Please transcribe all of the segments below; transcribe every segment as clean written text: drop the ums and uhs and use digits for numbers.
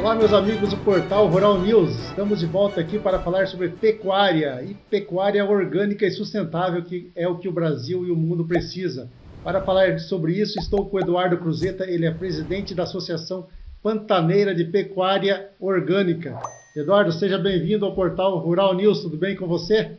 Olá, meus amigos do Portal Rural News. Estamos de volta aqui para falar sobre pecuária e pecuária orgânica e sustentável, que é o que o Brasil e o mundo precisa. Para falar sobre isso, estou com o Eduardo Cruzeta, ele é presidente da Associação Pantaneira de Pecuária Orgânica. Eduardo, seja bem-vindo ao Portal Rural News, tudo bem com você?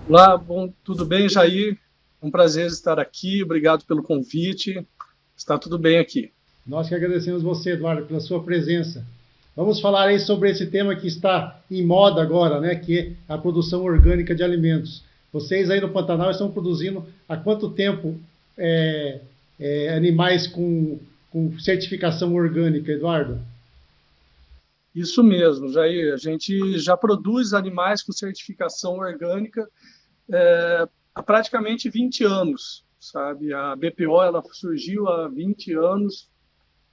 Olá, tudo bem, Jair? Um prazer estar aqui, obrigado pelo convite, está tudo bem aqui. Nós que agradecemos você, Eduardo, pela sua presença. Vamos falar aí sobre esse tema que está em moda agora, né, que é a produção orgânica de alimentos. Vocês aí no Pantanal estão produzindo há quanto tempo animais com certificação orgânica, Eduardo? Isso mesmo, Jair. A gente já produz animais com certificação orgânica há praticamente 20 anos, sabe? A BPO ela surgiu há 20 anos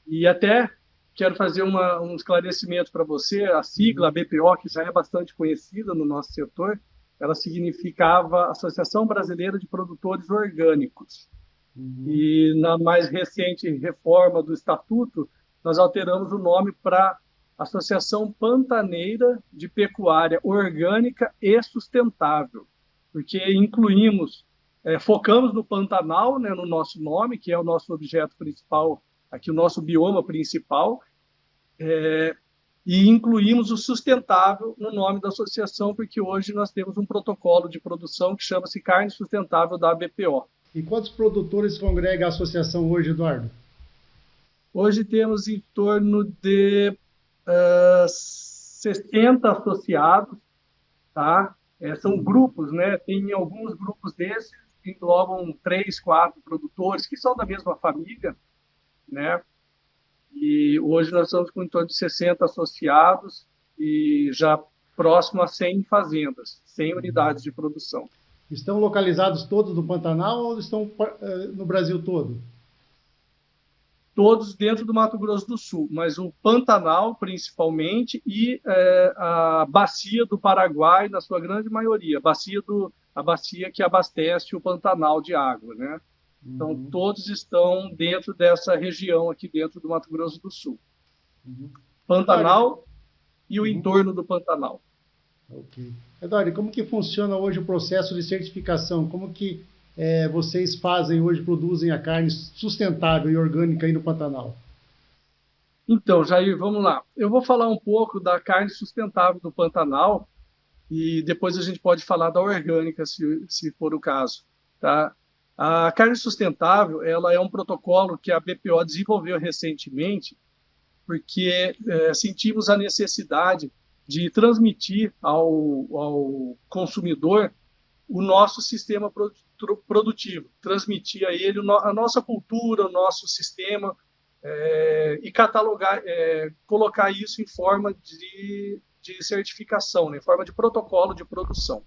e até quero fazer um esclarecimento para você. A sigla BPO, que já é bastante conhecida no nosso setor, ela significava Associação Brasileira de Produtores Orgânicos. E na mais recente reforma do Estatuto, nós alteramos o nome para Associação Pantaneira de Pecuária Orgânica e Sustentável, porque focamos no Pantanal, né, no nosso nome, que é o nosso objeto principal, aqui o nosso bioma principal, e incluímos o sustentável no nome da associação, porque hoje nós temos um protocolo de produção que chama-se Carne Sustentável da BPO. E quantos produtores congrega a associação hoje, Eduardo? Hoje temos em torno de 60 associados, tá? São grupos, né? Tem alguns grupos desses que englobam 3, 4 produtores que são da mesma família, né? E hoje nós estamos com em torno de 60 associados e já próximo a 100 fazendas, 100 unidades de produção. Estão localizados todos no Pantanal ou estão no Brasil todo? Todos dentro do Mato Grosso do Sul, mas o Pantanal principalmente e a bacia do Paraguai na sua grande maioria, a bacia que abastece o Pantanal de água, né? Então todos estão dentro dessa região aqui dentro do Mato Grosso do Sul. Pantanal e o entorno do Pantanal. Ok. Eduardo, como que funciona hoje o processo de certificação? Como que vocês fazem hoje, produzem a carne sustentável e orgânica aí no Pantanal? Então, Jair, vamos lá. Eu vou falar um pouco da carne sustentável do Pantanal e depois a gente pode falar da orgânica, se for o caso, tá? A carne sustentável, ela é um protocolo que a BPO desenvolveu recentemente porque sentimos a necessidade de transmitir ao consumidor o nosso sistema produtivo, transmitir a ele a nossa cultura, o nosso sistema e catalogar, colocar isso em forma de certificação, né, em forma de protocolo de produção.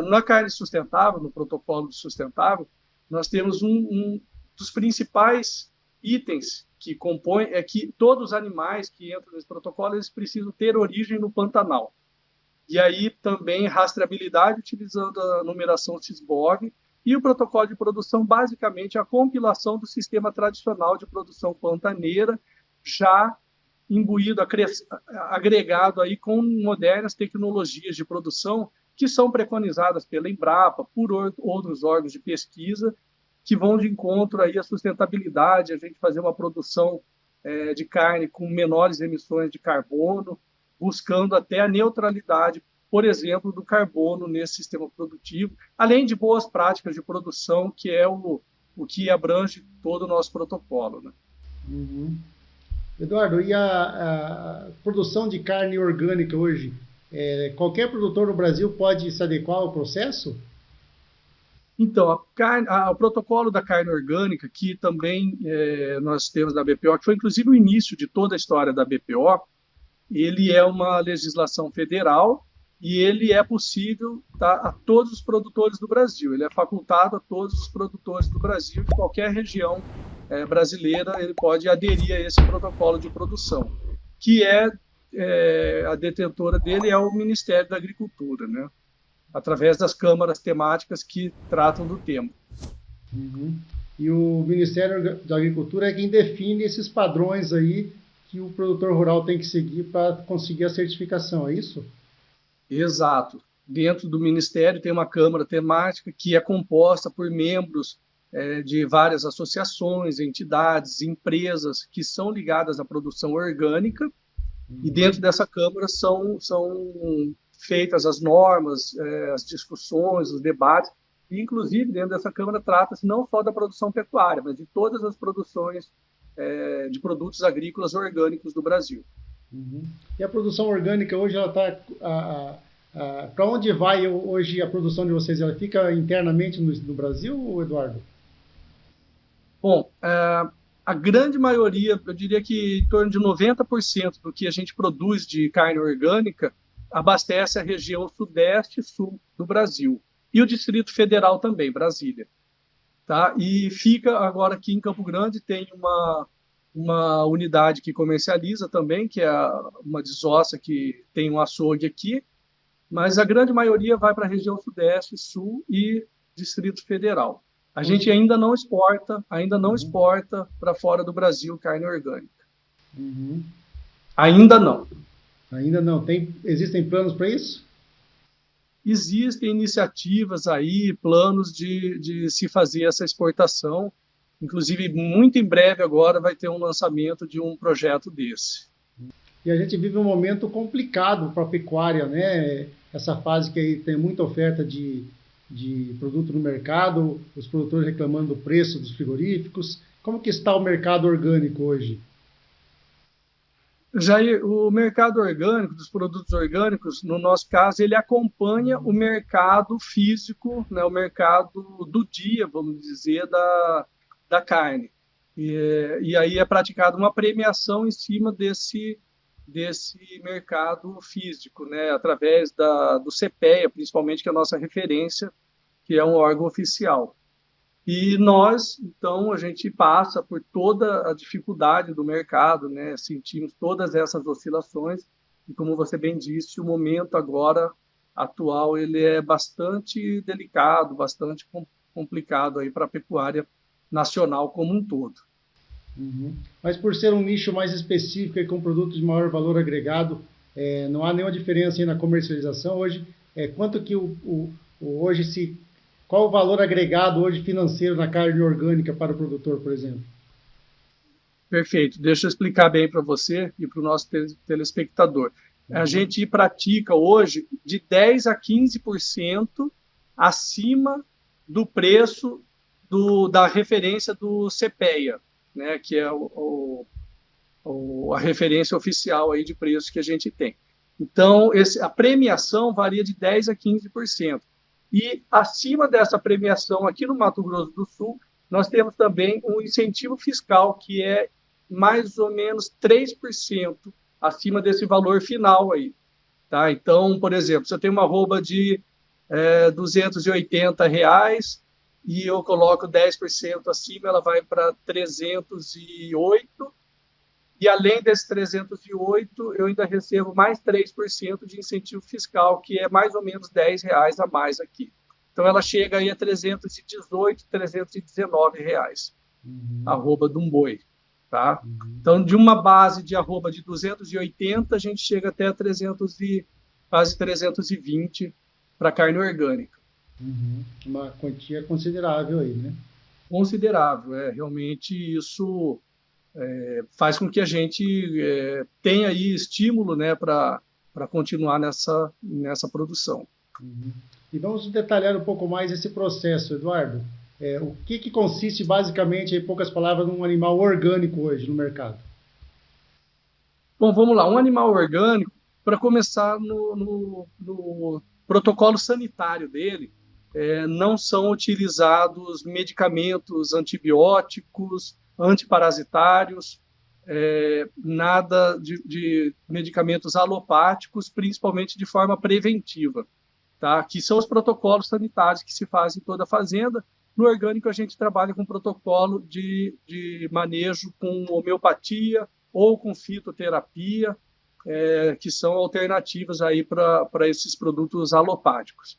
Na carne sustentável, no protocolo sustentável, nós temos um dos principais itens que compõe que todos os animais que entram nesse protocolo eles precisam ter origem no Pantanal. E aí também rastreabilidade utilizando a numeração SysBOV e o protocolo de produção basicamente a compilação do sistema tradicional de produção pantaneira já imbuído, agregado aí com modernas tecnologias de produção que são preconizadas pela Embrapa, por outros órgãos de pesquisa, que vão de encontro aí à sustentabilidade, a gente fazer uma produção de carne com menores emissões de carbono, buscando até a neutralidade, por exemplo, do carbono nesse sistema produtivo, além de boas práticas de produção, que é o que abrange todo o nosso protocolo, né? Eduardo, e a produção de carne orgânica hoje, qualquer produtor no Brasil pode se adequar ao processo? Então, o protocolo da carne orgânica, que também nós temos da BPO, que foi inclusive o início de toda a história da BPO, ele é uma legislação federal e ele é possível a todos os produtores do Brasil. Ele é facultado a todos os produtores do Brasil, de qualquer região brasileira, ele pode aderir a esse protocolo de produção, que a detentora dele é o Ministério da Agricultura, né? Através das câmaras temáticas que tratam do tema. E o Ministério da Agricultura é quem define esses padrões aí que o produtor rural tem que seguir para conseguir a certificação, é isso? Exato. Dentro do Ministério tem uma Câmara temática que é composta por membros de várias associações, entidades, empresas que são ligadas à produção orgânica, e dentro dessa Câmara são feitas as normas, as discussões, os debates, e inclusive dentro dessa Câmara trata-se não só da produção pecuária, mas de todas as produções de produtos agrícolas orgânicos do Brasil. Uhum. E a produção orgânica hoje, ela está... Para onde vai hoje a produção de vocês? Ela fica internamente no Brasil, Eduardo? Bom, a grande maioria, eu diria que em torno de 90% do que a gente produz de carne orgânica abastece a região sudeste e sul do Brasil. E o Distrito Federal também, Brasília. Tá? E fica agora aqui em Campo Grande, tem uma unidade que comercializa também, que é uma desossa que tem um açougue aqui, mas a grande maioria vai para a região sudeste, sul e Distrito Federal. A gente ainda não exporta para fora do Brasil carne orgânica. Uhum. Ainda não. Ainda não. Existem planos para isso? Existem iniciativas aí, planos de se fazer essa exportação. Inclusive, muito em breve agora vai ter um lançamento de um projeto desse. E a gente vive um momento complicado para a pecuária, né? Essa fase que aí tem muita oferta de produto no mercado, os produtores reclamando do preço dos frigoríficos. Como que está o mercado orgânico hoje? Jair, o mercado orgânico, dos produtos orgânicos, no nosso caso, ele acompanha o mercado físico, né, o mercado do dia, vamos dizer, da carne. E aí é praticada uma premiação em cima desse mercado físico, né, através do CPEA, principalmente, que é a nossa referência, que é um órgão oficial. E nós, então, a gente passa por toda a dificuldade do mercado, né? Sentimos todas essas oscilações e, como você bem disse, o momento agora atual ele é bastante delicado, bastante complicado aí para a pecuária nacional como um todo. Uhum. Mas por ser um nicho mais específico e com produtos de maior valor agregado, não há nenhuma diferença aí na comercialização hoje. Quanto que hoje qual o valor agregado hoje financeiro na carne orgânica para o produtor, por exemplo? Perfeito. Deixa eu explicar bem para você e para o nosso telespectador. A gente pratica hoje de 10% a 15% acima do preço da referência do CPEA, né, que é a referência oficial aí de preço que a gente tem. Então, a premiação varia de 10% a 15%. E acima dessa premiação, aqui no Mato Grosso do Sul, nós temos também um incentivo fiscal que é mais ou menos 3% acima desse valor final aí. Tá? Então, por exemplo, se eu tenho uma arroba de R$ 280 e eu coloco 10% acima, ela vai para 308. E além desses 308, eu ainda recebo mais 3% de incentivo fiscal, que é mais ou menos R$ 10 a mais aqui. Então ela chega aí a 318, R$ 319, arroba de um boi. Tá? Então, de uma base de arroba de 280, a gente chega até quase 320 para carne orgânica. Uma quantia considerável aí, né? Considerável, realmente isso faz com que a gente tenha aí estímulo, né, para continuar nessa produção. E vamos detalhar um pouco mais esse processo, Eduardo. O que consiste basicamente, em poucas palavras, num animal orgânico hoje no mercado? Bom, vamos lá. Um animal orgânico, para começar no protocolo sanitário dele, não são utilizados medicamentos antibióticos, antiparasitários, nada de medicamentos alopáticos, principalmente de forma preventiva, tá? Que são os protocolos sanitários que se fazem em toda a fazenda. No orgânico, a gente trabalha com protocolo de manejo com homeopatia ou com fitoterapia, que são alternativas aí para esses produtos alopáticos.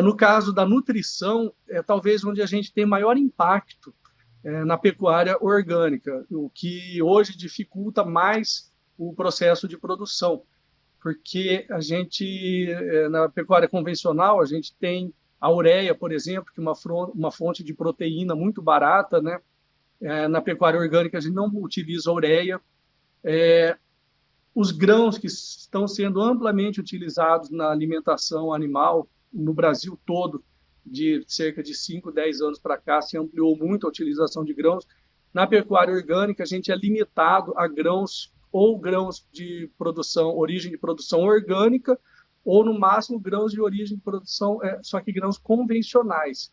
No caso da nutrição, talvez onde a gente tem maior impacto na pecuária orgânica, o que hoje dificulta mais o processo de produção, porque a gente, na pecuária convencional, a gente tem a ureia, por exemplo, que é uma fonte de proteína muito barata, né? Na pecuária orgânica, a gente não utiliza a ureia. Os grãos que estão sendo amplamente utilizados na alimentação animal no Brasil todo, de cerca de 5, 10 anos para cá, se ampliou muito a utilização de grãos. Na pecuária orgânica, a gente é limitado a grãos ou grãos de produção, origem de produção orgânica, ou no máximo grãos de origem de produção, só que grãos convencionais.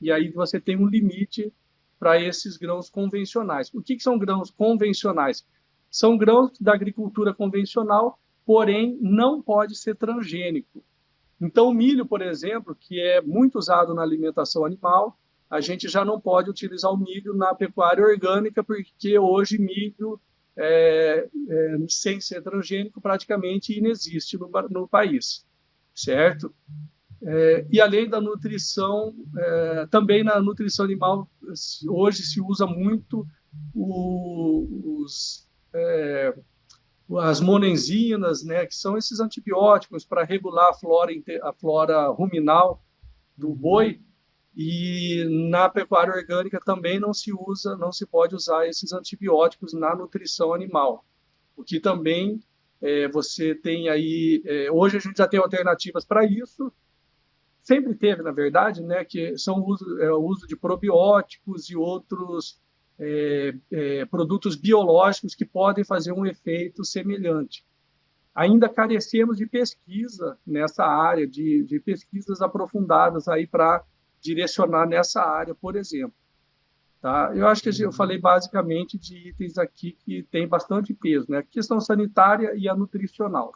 E aí você tem um limite para esses grãos convencionais. O que são grãos convencionais? São grãos da agricultura convencional, porém não pode ser transgênico. Então, o milho, por exemplo, que é muito usado na alimentação animal, a gente já não pode utilizar o milho na pecuária orgânica, porque hoje milho, sem ser transgênico, praticamente inexiste no país, certo? E além da nutrição, também na nutrição animal, hoje se usa muito as monenzinas, né, que são esses antibióticos para regular a flora ruminal do boi, e na pecuária orgânica também não se pode usar esses antibióticos na nutrição animal, o que também você tem aí, hoje a gente já tem alternativas para isso, sempre teve, na verdade, né, que são o uso de probióticos e outros produtos biológicos que podem fazer um efeito semelhante. Ainda carecemos de pesquisa nessa área, de pesquisas aprofundadas aí para direcionar nessa área, por exemplo. Tá? Eu acho que eu falei basicamente de itens aqui que tem bastante peso, né? A questão sanitária e a nutricional.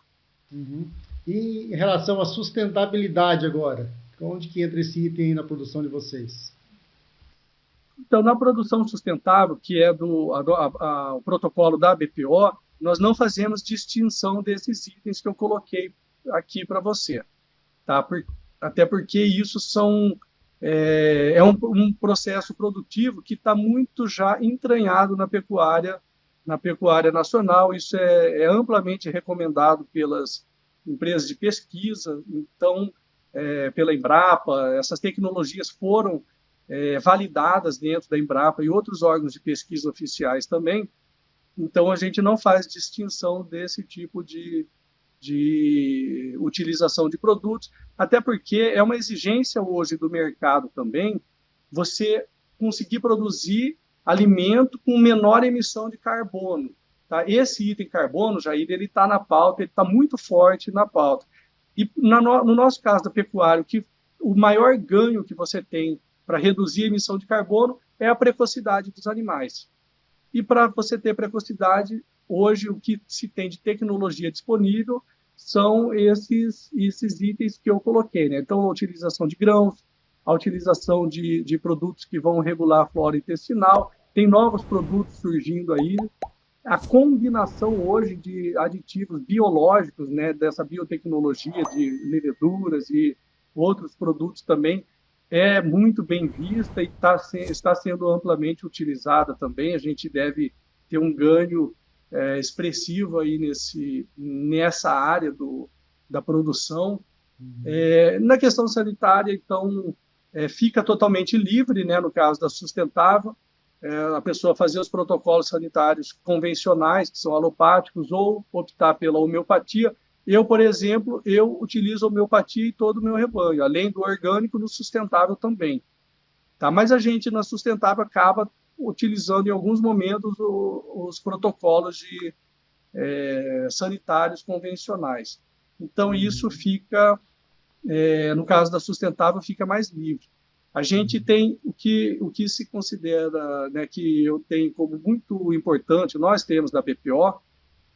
Uhum. E em relação à sustentabilidade agora, onde que entra esse item aí na produção de vocês? Então, na produção sustentável, que é o protocolo da BPO, nós não fazemos distinção desses itens que eu coloquei aqui para você. Tá? Até porque isso é um processo produtivo que está muito já entranhado na pecuária nacional. Isso é amplamente recomendado pelas empresas de pesquisa, então, pela Embrapa. Essas tecnologias foram validadas dentro da Embrapa e outros órgãos de pesquisa oficiais também. Então, a gente não faz distinção desse tipo de utilização de produtos, até porque é uma exigência hoje do mercado também você conseguir produzir alimento com menor emissão de carbono. Tá? Esse item carbono, Jair, ele está na pauta, ele está muito forte na pauta. E no nosso caso da pecuária, o maior ganho que você tem para reduzir a emissão de carbono é a precocidade dos animais. E para você ter precocidade, hoje o que se tem de tecnologia disponível são esses itens que eu coloquei, né? Então, a utilização de grãos, a utilização de produtos que vão regular a flora intestinal, tem novos produtos surgindo aí, a combinação hoje de aditivos biológicos, né, dessa biotecnologia de leveduras e outros produtos também, é muito bem vista e está sendo amplamente utilizada também. A gente deve ter um ganho expressivo aí nessa área da produção. Na questão sanitária, então, fica totalmente livre, né, no caso da sustentável, a pessoa fazer os protocolos sanitários convencionais, que são alopáticos, ou optar pela homeopatia. Eu, por exemplo, eu utilizo a homeopatia em todo o meu rebanho, além do orgânico, no sustentável também. Tá? Mas a gente, na sustentável, acaba utilizando em alguns momentos os protocolos sanitários convencionais. Então, isso fica, no caso da sustentável, fica mais livre. A gente tem o que se considera, né, que eu tenho como muito importante, nós temos da BPO,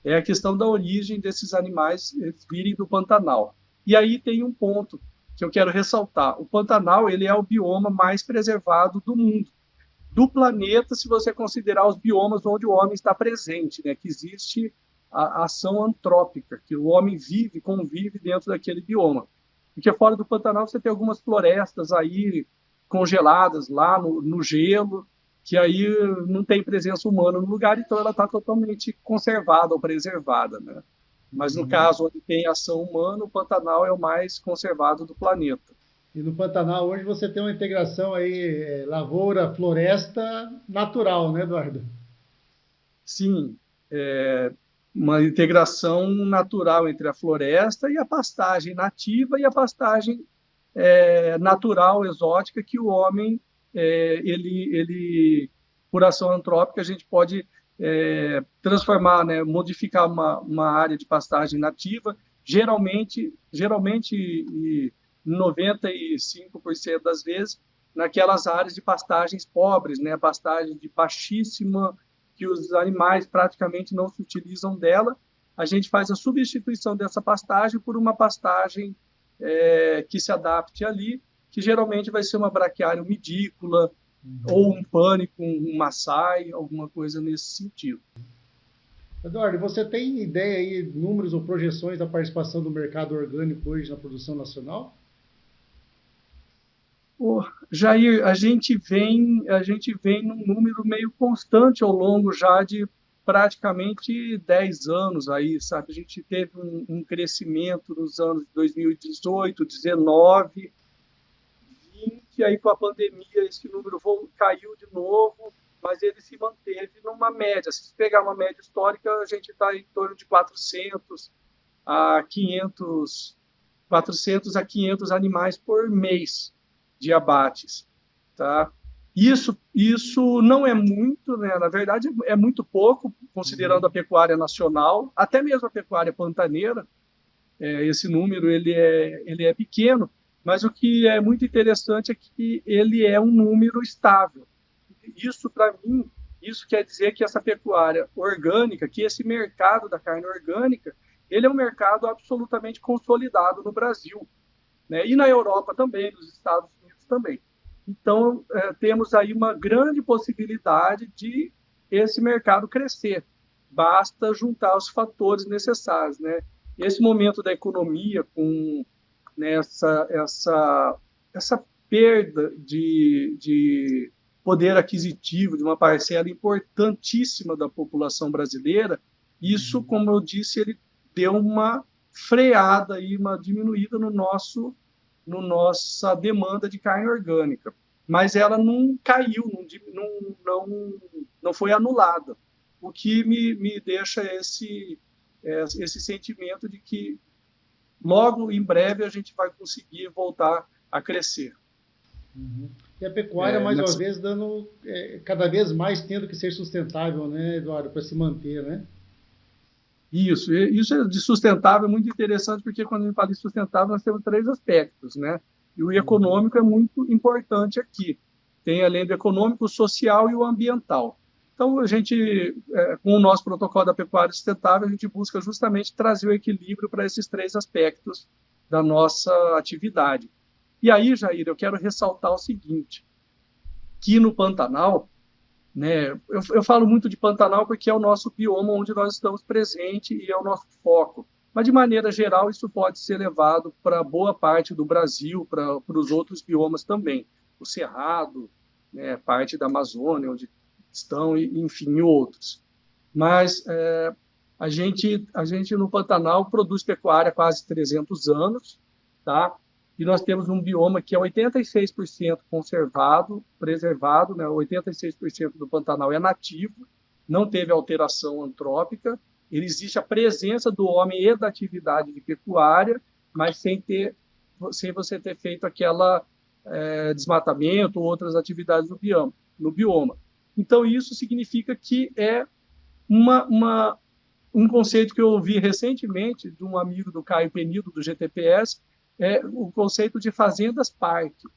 é a questão da origem desses animais virem do Pantanal. E aí tem um ponto que eu quero ressaltar. O Pantanal, ele é o bioma mais preservado do mundo, do planeta, se você considerar os biomas onde o homem está presente, né? Que existe a ação antrópica, que o homem convive dentro daquele bioma. Porque fora do Pantanal você tem algumas florestas aí congeladas lá no gelo, que aí não tem presença humana no lugar, então ela está totalmente conservada ou preservada, né? Mas no Uhum. caso onde tem ação humana, o Pantanal é o mais conservado do planeta. E no Pantanal hoje você tem uma integração aí, lavoura, floresta natural, né, Eduardo? Sim, é uma integração natural entre a floresta e a pastagem nativa e a pastagem natural, exótica, que o homem, por ação antrópica, a gente pode transformar, né, modificar uma área de pastagem nativa, geralmente e 95% das vezes, naquelas áreas de pastagens pobres, né, pastagem de baixíssima, que os animais praticamente não se utilizam dela, a gente faz a substituição dessa pastagem por uma pastagem que se adapte ali, que geralmente vai ser uma braquiária umidícola, ou Uhum. um pânico, um maçai, alguma coisa nesse sentido. Eduardo, você tem ideia aí, números ou projeções da participação do mercado orgânico hoje na produção nacional? Pô, Jair, a gente vem num número meio constante ao longo já de praticamente 10 anos aí, sabe? A gente teve um crescimento nos anos de 2018, 19, 20, aí com a pandemia esse número caiu de novo, mas ele se manteve numa média. Se pegar uma média histórica, a gente está em torno de 500, 400 a 500 animais por mês de abates, tá? Isso não é muito, né? Na verdade, é muito pouco, considerando a Uhum. pecuária nacional, até mesmo a pecuária pantaneira, esse número ele é pequeno, mas o que é muito interessante é que ele é um número estável. Isso, para mim, isso quer dizer que essa pecuária orgânica, que esse mercado da carne orgânica, ele é um mercado absolutamente consolidado no Brasil, né? E na Europa também, nos Estados Unidos também. Então, temos aí uma grande possibilidade de esse mercado crescer. Basta juntar os fatores necessários, né? Esse momento da economia, com nessa essa perda de poder aquisitivo de uma parcela importantíssima da população brasileira, isso, Uhum. como eu disse, ele deu uma freada e uma diminuída no nossa demanda de carne orgânica, mas ela não caiu, não foi anulada, o que me deixa esse sentimento de que logo em breve a gente vai conseguir voltar a crescer. Uhum. E a pecuária, mais uma Nessa, vez, dando cada vez mais tendo que ser sustentável, né, Eduardo, para se manter, né? isso é de sustentável é muito interessante, porque quando a gente fala de sustentável, nós temos três aspectos, né? E o Uhum. econômico é muito importante aqui. Tem além do econômico, o social e o ambiental. Então, a gente, com o nosso protocolo da pecuária sustentável, a gente busca justamente trazer o equilíbrio para esses três aspectos da nossa atividade. E aí, Jair, eu quero ressaltar o seguinte, que no Pantanal, né, eu falo muito de Pantanal porque é o nosso bioma onde nós estamos presentes e é o nosso foco. Mas, de maneira geral, isso pode ser levado para boa parte do Brasil, para os outros biomas também. O Cerrado, né, parte da Amazônia, onde estão, e, enfim, e outros. Mas a gente no Pantanal produz pecuária há quase 300 anos, tá? E nós temos um bioma que é 86% conservado, preservado, né? 86% do Pantanal é nativo, não teve alteração antrópica, ele existe a presença do homem e da atividade de pecuária, mas sem você ter feito aquela desmatamento ou outras atividades no bioma. Então, isso significa que é uma, um conceito que eu ouvi recentemente de um amigo do Caio Penido, do GTPS, é o conceito de fazendas parque.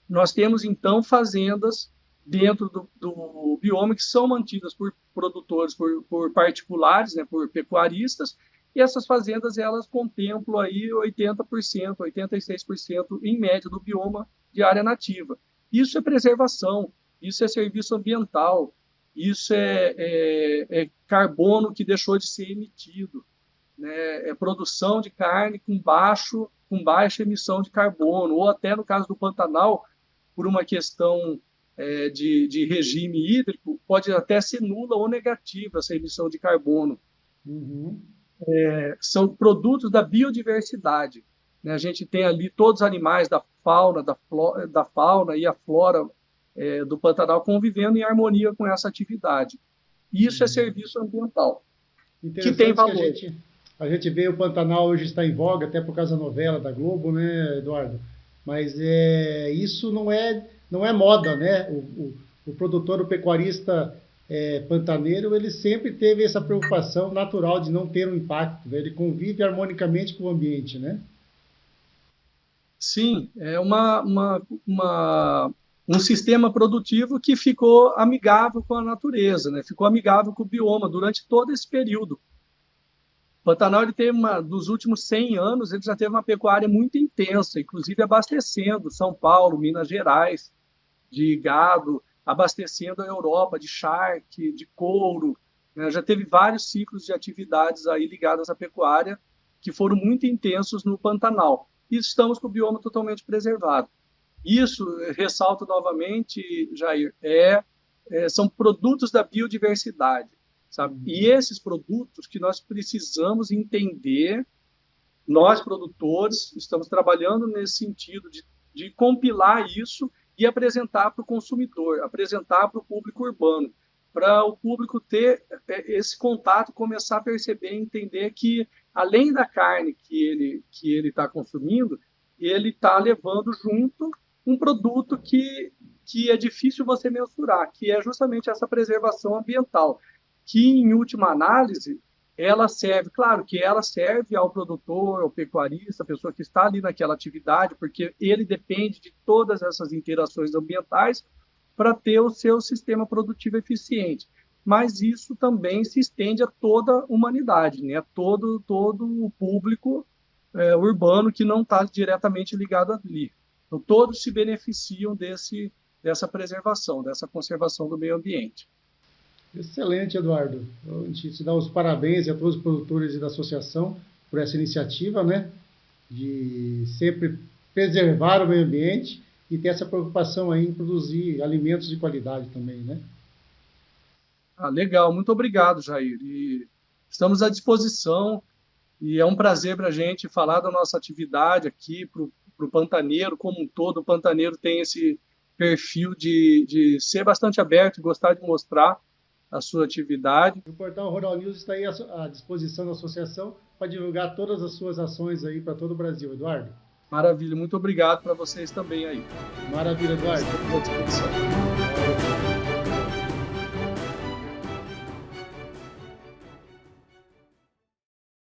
Nós temos, então, fazendas dentro do bioma que são mantidas por produtores, por particulares, né, por pecuaristas, e essas fazendas elas contemplam aí 80%, 86% em média do bioma de área nativa. Isso é preservação, isso é serviço ambiental, isso é carbono que deixou de ser emitido, né? É produção de carne com baixa emissão de carbono, ou até no caso do Pantanal, por uma questão de regime hídrico, pode até ser nula ou negativa essa emissão de carbono. Uhum. São produtos da biodiversidade, né? A gente tem ali todos os animais da fauna e a flora do Pantanal convivendo em harmonia com essa atividade. Isso é serviço ambiental, que tem Interessante valor. que a gente vê o Pantanal hoje está em voga, até por causa da novela da Globo, né, Eduardo? Mas isso não é moda, né? O produtor, o pecuarista pantaneiro, ele sempre teve essa preocupação natural de não ter um impacto, né? Ele convive harmonicamente com o ambiente, né? Sim, é um sistema produtivo que ficou amigável com a natureza, né? Ficou amigável com o bioma durante todo esse período. O Pantanal, ele teve dos últimos 100 anos, ele já teve uma pecuária muito intensa, inclusive abastecendo São Paulo, Minas Gerais, de gado, abastecendo a Europa de charque, de couro, né? Já teve vários ciclos de atividades aí ligadas à pecuária que foram muito intensos no Pantanal. E estamos com o bioma totalmente preservado. Isso, ressalto novamente, Jair, são produtos da biodiversidade, sabe? E esses produtos que nós precisamos entender, nós produtores estamos trabalhando nesse sentido de compilar isso e apresentar para o consumidor, apresentar para o público urbano, para o público ter esse contato, começar a perceber e entender que, além da carne que ele está consumindo, ele está levando junto um produto que é difícil você mensurar, que é justamente essa preservação ambiental, que, em última análise, ela serve, claro que ela serve ao produtor, ao pecuarista, a pessoa que está ali naquela atividade, porque ele depende de todas essas interações ambientais para ter o seu sistema produtivo eficiente. Mas isso também se estende a toda a humanidade, né? Todo o público urbano que não está diretamente ligado ali. Então, todos se beneficiam dessa preservação, dessa conservação do meio ambiente. Excelente, Eduardo. A gente te dá os parabéns a todos os produtores e da associação por essa iniciativa, né? De sempre preservar o meio ambiente e ter essa preocupação aí em produzir alimentos de qualidade também, né? Legal, muito obrigado, Jair. E estamos à disposição e é um prazer para a gente falar da nossa atividade aqui para o pantaneiro como um todo. O pantaneiro tem esse perfil de ser bastante aberto e gostar de mostrar a sua atividade. O portal Rural News está aí à disposição da associação para divulgar todas as suas ações aí para todo o Brasil, Eduardo. Maravilha, muito obrigado para vocês também aí. Maravilha, Eduardo. Estou à disposição.